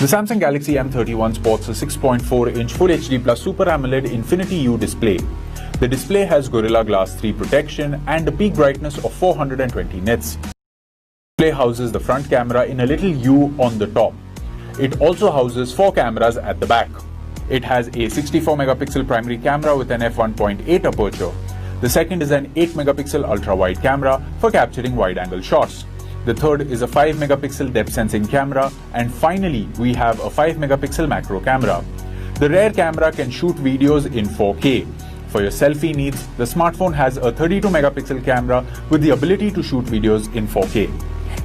The Samsung Galaxy M31 sports a 6.4-inch Full HD Plus Super AMOLED Infinity U display. The display has Gorilla Glass 3 protection and a peak brightness of 420 nits. The display houses the front camera in a little U on the top. It also houses 4 cameras at the back. It has a 64-megapixel primary camera with an f1.8 aperture. The second is an 8-megapixel ultra-wide camera for capturing wide-angle shots. The third is a 5-megapixel depth sensing camera, and finally we have a 5-megapixel macro camera. The rear camera can shoot videos in 4K. For your selfie needs, the smartphone has a 32-megapixel camera with the ability to shoot videos in 4K.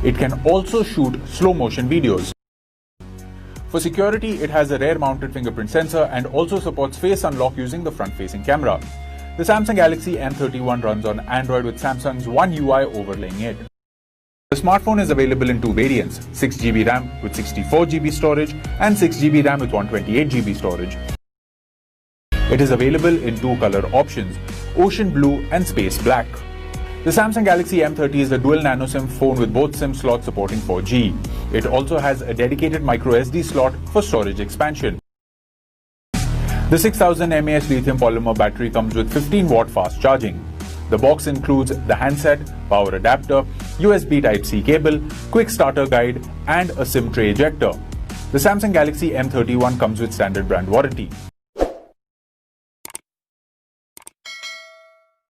It can also shoot slow-motion videos. For security, it has a rear-mounted fingerprint sensor and also supports face unlock using the front-facing camera. The Samsung Galaxy M31 runs on Android with Samsung's One UI overlaying it. The smartphone is available in 2 variants, 6GB RAM with 64GB storage and 6GB RAM with 128GB storage. It is available in 2 color options, Ocean Blue and Space Black. The Samsung Galaxy M30 is a dual nano SIM phone with both SIM slots supporting 4G. It also has a dedicated microSD slot for storage expansion. The 6000 mAh lithium polymer battery comes with 15-watt fast charging. The box includes the handset, power adapter, USB Type-C cable, quick starter guide, and a SIM tray ejector. The Samsung Galaxy M31 comes with standard brand warranty.